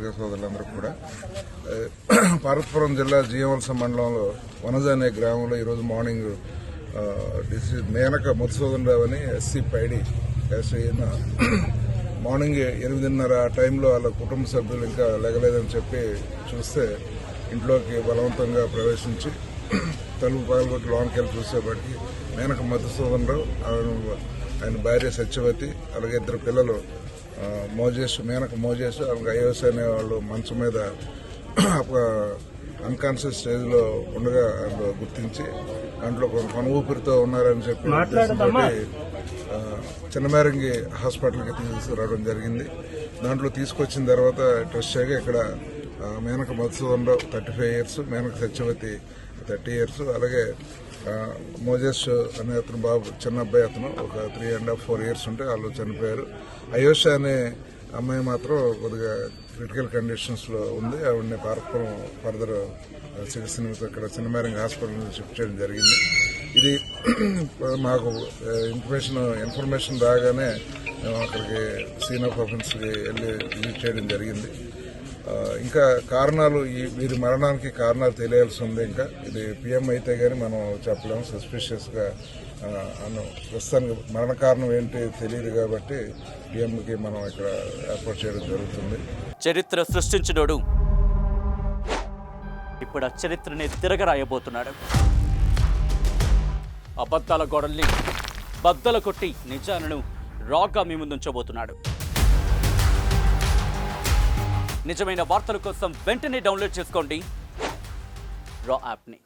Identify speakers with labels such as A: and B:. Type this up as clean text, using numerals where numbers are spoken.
A: పత్రికా సోదరులందరూ కూడా. పార్వతీపురం జిల్లా జీవవలస మండలంలో వనజ అనే గ్రామంలో ఈరోజు మార్నింగ్ మేనక మధుసూదన్ రావు అని ఎస్సీ పైడి అయిన మార్నింగ్ 8:30 ఆ టైంలో వాళ్ళ కుటుంబ సభ్యులు ఇంకా లెగలేదని చెప్పి చూస్తే ఇంట్లోకి బలవంతంగా ప్రవేశించి తలుపు పగలగొట్టి లోనికి వెళ్ళి చూసేపటికి మేనక మధుసూదన్ రావు, ఆయన భార్య సత్యవతి, అలాగే 2 పిల్లలు మేనక మోజేష్, అలాగే అయోస్ అనే వాళ్ళు మంచం మీద అన్కాన్షియస్ స్టేజ్లో ఉండగా గుర్తించి దాంట్లో కొన ఊపిరితో ఉన్నారని చెప్పి చిన్నమేరంగి హాస్పిటల్కి తీసుకురావడం జరిగింది. దాంట్లో తీసుకొచ్చిన తర్వాత టెస్ట్ చేయగా ఇక్కడ మేనక మధుసూదన్ రావు 35 years, మేనక సత్యవతి 30 years, అలాగే మోజేష్ అనే అతను బాబు చిన్న అబ్బాయి అతను ఒక 3.5-4 years ఉంటే వాళ్ళు చనిపోయారు. అయోష అనే అమ్మాయి మాత్రం కొద్దిగా క్రిటికల్ కండిషన్స్ లో ఉంది. ఆవిడని పార్వతీపురం ఫర్దర్ చికిత్స నిమిత్తం ఇక్కడ చిన్నమేరంగి హాస్పిటల్ నుంచి షిఫ్ట్ చేయడం జరిగింది. ఇది మాకు ఇన్ఫర్మేషన్ రాగానే మేము అక్కడికి సీన్ ఆఫ్ అఫెన్స్కి వెళ్ళి విజిట్ చేయడం జరిగింది. ఇంకా కారణాలు వీరి మరణానికి కారణాలు తెలియాల్సి ఉంది. ఇంకా ఇది పిఎం అయితే గానీ మనం చెప్పలేము. సస్పిషియస్ గా ప్రస్తుతానికి మరణ కారణం ఏంటి తెలియదు కాబట్టి పిఎంకి మనం ఇక్కడ ఏర్పాటు చేయడం జరుగుతుంది.
B: చరిత్ర సృష్టించినోడు ఇప్పుడు ఆ చరిత్రని తిరగరాయబోతున్నాడు. అబద్ధాల గోడల్ని బద్దలు కొట్టి నిజాలను రాగా మీ ముందుంచబోతున్నాడు. నిజమైన వార్తల కోసం వెంటనే డౌన్లోడ్ చేసుకోండి రా యాప్ని.